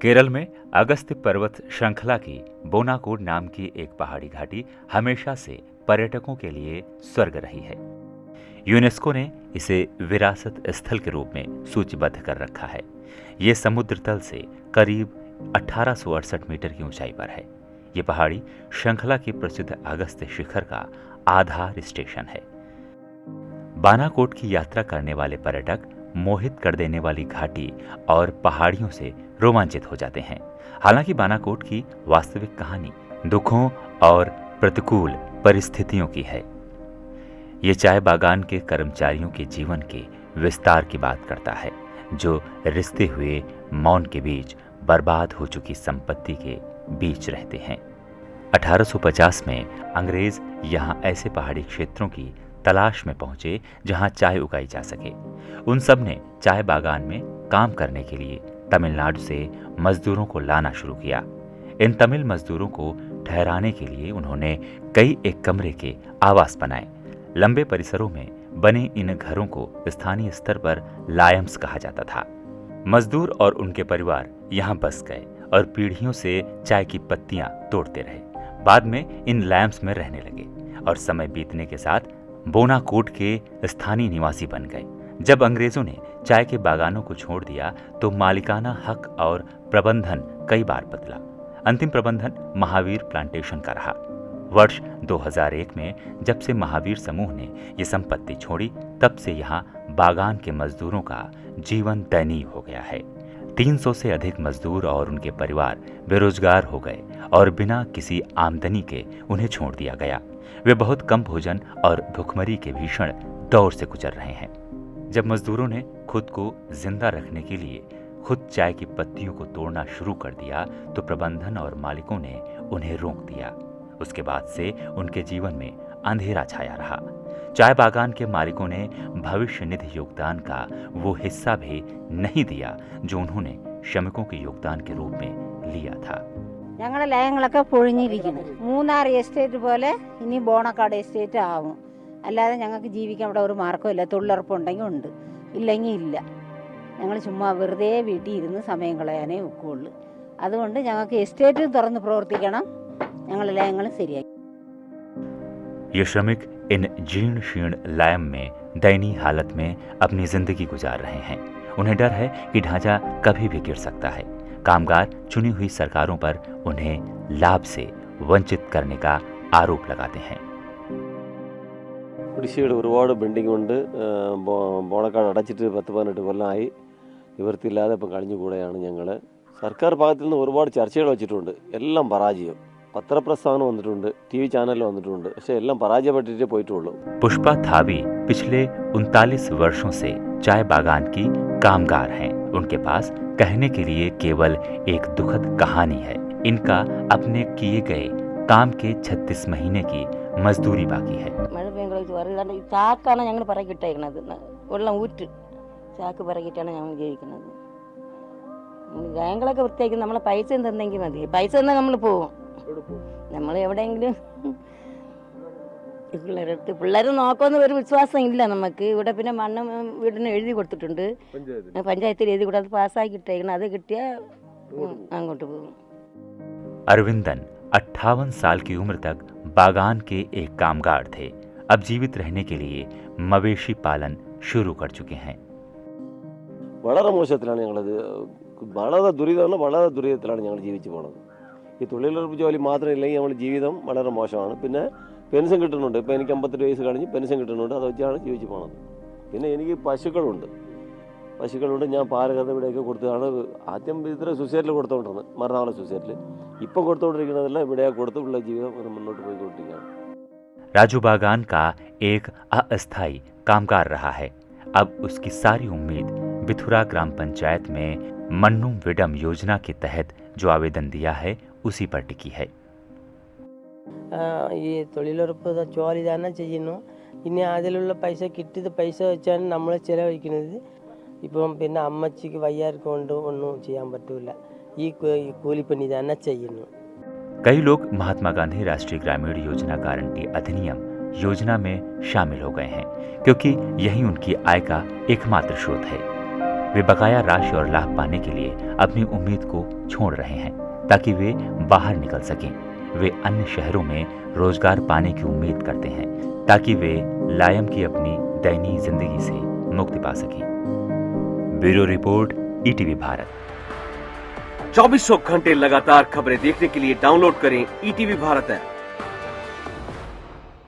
केरल में अगस्त्य पर्वत श्रृंखला की बोनाकोड नाम की एक पहाड़ी घाटी हमेशा से पर्यटकों के लिए स्वर्ग रही है। यूनेस्को ने इसे विरासत स्थल के रूप में सूचीबद्ध कर रखा है। ये समुद्र तल से करीब 1868 मीटर की ऊंचाई पर है। ये पहाड़ी श्रृंखला की प्रसिद्ध अगस्त्य शिखर का आधार स्टेशन है। बानाकोट की यात्रा करने वाले पर्यटक मोहित कर देने वाली घाटी और पहाड़ियों से रोमांचित हो जाते हैं। हालांकि बानाकोट की वास्तविक कहानी दुखों और प्रतिकूल परिस्थितियों की है। ये चाय बागान के कर्मचारियों के जीवन के विस्तार की बात करता है, जो रिश्ते हुए मौन के बीच बर्बाद हो चुकी संपत्ति के बीच रहते हैं। 1850 में अंग्रेज यहाँ ऐसे पहाड़ी क्षेत्रों की तलाश में पहुंचे जहां चाय उगाई जा सके। उन सब ने चाय बागान में काम करने के लिए तमिलनाडु से मजदूरों को लाना शुरू किया। इन तमिल मजदूरों को ठहराने के लिए उन्होंने कई एक कमरे के आवास बनाए। लंबे परिसरों में बने इन घरों को स्थानीय स्तर पर लायम्स कहा जाता था। मजदूर और उनके परिवार यहाँ बस गए और पीढ़ियों से चाय की पत्तियां तोड़ते रहे। बाद में इन लैम्प्स में रहने लगे और समय बीतने के साथ बोनाकोट के स्थानीय निवासी बन गए। जब अंग्रेजों ने चाय के बागानों को छोड़ दिया तो मालिकाना हक और प्रबंधन कई बार बदला। अंतिम प्रबंधन महावीर प्लांटेशन का रहा। वर्ष 2001 में जब से महावीर समूह ने ये संपत्ति छोड़ी, तब से यहाँ बागान के मजदूरों का जीवन दयनीय हो गया है। 300 से अधिक मजदूर और उनके परिवार बेरोजगार हो गए और बिना किसी आमदनी के उन्हें छोड़ दिया गया। वे बहुत कम भोजन और भुखमरी के भीषण दौर से गुजर रहे हैं। जब मजदूरों ने खुद को जिंदा रखने के लिए खुद चाय की पत्तियों को तोड़ना शुरू कर दिया तो प्रबंधन और मालिकों ने उन्हें रोक दिया। उसके बाद से उनके जीवन में अंधेरा छाया रहा। चाय बागान के मालिकों ने भविष्य निधि योगदान का वो हिस्सा भी नहीं दिया जो उन्होंने श्रमिकों के योगदान के रूप में लिया था। ഞങ്ങളുടെ ലയങ്ങളൊക്കെ പൊഴിഞ്ഞിരിക്കുന്നു. മൂന്നാർ എസ്റ്റേറ്റ് പോലെ ഇനി ബോണക്കാട് എസ്റ്റേറ്റ് ആവും. അല്ലാതെ ഞങ്ങൾക്ക് ജീവിക്കാൻ ഇവിടെ ഒരു മാർഗ്ഗമില്ല. തൊഴിലുറപ്പുണ്ടെങ്കിൽ ഉണ്ട്, ഇല്ലെങ്കിൽ ഇല്ല. ഞങ്ങൾ ചുമ്മാ വെറുതെ വീട്ടിൽ ഇരുന്ന് സമയം കളയാനേ ഒക്കുള്ളൂ. അതുകൊണ്ട് ഞങ്ങൾക്ക് എസ്റ്റേറ്റ് തുറന്ന് പ്രവർത്തിക്കണം. ഞങ്ങളുടെ ലയങ്ങൾ ശരിയാക്കി. ये श्रमिक इन जीर्ण शीर्ण लायम में दयनीय हालत में अपनी जिंदगी गुजार रहे हैं। उन्हें डर है कि ढांचा कभी भी गिर सकता है। कामगार चुनी हुई सरकारों पर उन्हें लाभ से वंचित करने का आरोप लगाते हैं। കുടിശ്ശികയുടെ ഒരുപാട് ബിൽഡിംഗ് ഉണ്ട്. ബോണക്കാട് അടച്ചിട്ട് 10-18 കൊല്ലമായി. നിവൃത്തിയില്ലാതെ ഇപ്പം കഴിഞ്ഞുകൂടെയാണ് ഞങ്ങൾ. സർക്കാർ ഭാഗത്തു നിന്ന് ഒരുപാട് ചർച്ചകൾ വെച്ചിട്ടുണ്ട്. എല്ലാം പരാജയം. പത്രപ്രസ്ഥാനം വന്നിട്ടുണ്ട്, TV ചാനൽ വന്നിട്ടുണ്ട്, പക്ഷേ എല്ലാം പരാജയപ്പെട്ടിട്ടേ പോയിട്ടുള്ളൂ. पुष्पा थावी पिछले 39 वर्षों से चाय बागान की कामगार हैं। उनके पास कहने के लिए केवल एक दुखद कहानी है। इनका अपने किए गए काम के 36 महीने की मजदूरी बाकी है। മഴ പെയ്യുമ്പോൾ ചാക്കാണ് ഞങ്ങൾ പറക്കിട്ടേക്കുന്നത്. വെള്ളം ഊറ്റ് ചാക്ക് പറക്കിട്ടാണ് ഞങ്ങൾ ജീവിക്കുന്നത്. ഞങ്ങളൊക്കെ വൃത്തിയാക്കി നമ്മളെ പൈസ തന്നെങ്കിൽ മതി. പൈസ തന്നാൽ നമ്മൾ പോവും. നമ്മൾ എവിടെയെങ്കിലും പിള്ളേർ നോക്കുമെന്ന് ഒരു വിശ്വാസം ഇല്ല നമുക്ക്. ഇവിടെ പിന്നെ മണ്ണ് വീടിന് എഴുതി കൊടുത്തിട്ടുണ്ട്. പഞ്ചായത്തിൽ എഴുതി കൊടുത്ത് പാസ്സാക്കിയിട്ടേക്കണം. അത് കിട്ടിയാൽ അങ്ങോട്ട് പോകും. अरविंदन 58 साल की उम्र तक बागान के एक कामगार थे। अब जीवित रहने के लिए मवेशी पालन शुरू कर चुके हैं। വളരെ മോശത്തിലാണ് ഞങ്ങളത്. വളരെ ദുരിതത്തിലാണ് ഞങ്ങൾ ജീവിച്ചു പോണത്. ഈ തൊഴിലുറപ്പ് ജോലി മാത്രം ഇല്ലെങ്കിൽ നമ്മുടെ ജീവിതം വളരെ മോശമാണ്. പിന്നെ പെൻഷൻ കിട്ടുന്നുണ്ട്. ഇപ്പോൾ എനിക്ക് 58 വയസ്സ് കഴിഞ്ഞ് പെൻഷൻ കിട്ടുന്നുണ്ട്. അത് വെച്ചാണ് ജീവിച്ചു പോണത്. പിന്നെ എനിക്ക് പശുക്കളുണ്ട്. ഞാൻ പാലകഥ ഇവിടെയൊക്കെ കൊടുത്തതാണ്. ആദ്യം ഇത്ര സൊസൈറ്റിയിൽ കൊടുത്തോണ്ടിരുന്നത്, മറുനാളെ സൊസൈറ്റിയിൽ. ഇപ്പം കൊടുത്തുകൊണ്ടിരിക്കുന്നതെല്ലാം ഇവിടെ കൊടുത്ത് ഉള്ള ജീവിതം മുന്നോട്ട് പോയിക്കൊണ്ടിരിക്കുകയാണ്. राजू बागान का एक अस्थायी कामगार रहा है। अब उसकी सारी उम्मीद बिथुरा ग्राम पंचायत में मन्नू विडम योजना के तहत जो आवेदन दिया है उसी पर टिकी है। ഈ തൊഴിലുറപ്പ് ജോലി തന്നെ ചെയ്യുന്നു. ഇനി അതിലുള്ള പൈസ കിട്ടിയത് പൈസ വെച്ചാണ് നമ്മൾ ചിലവഴിക്കുന്നത്. ഇപ്പം പിന്നെ അമ്മച്ചിക്ക് വയ്യാർക്കൊണ്ട് ഒന്നും ചെയ്യാൻ പറ്റില്ല. ഈ കൂലിപ്പണി തന്നെ ചെയ്യുന്നു. कई लोग महात्मा गांधी राष्ट्रीय ग्रामीण योजना गारंटी अधिनियम योजना में शामिल हो गए हैं क्योंकि यही उनकी आय का एकमात्र स्रोत है। वे बकाया राशि और लाभ पाने के लिए अपनी उम्मीद को छोड़ रहे हैं ताकि वे बाहर निकल सकें। वे अन्य शहरों में रोजगार पाने की उम्मीद करते हैं ताकि वे लायम की अपनी दैनिक जिंदगी से मुक्ति पा सकें। Bureau report, ETV Bharat. 2400 घंटे लगातार खबरें देखने के लिए डाउनलोड करें ईटीवी भारत ऐप।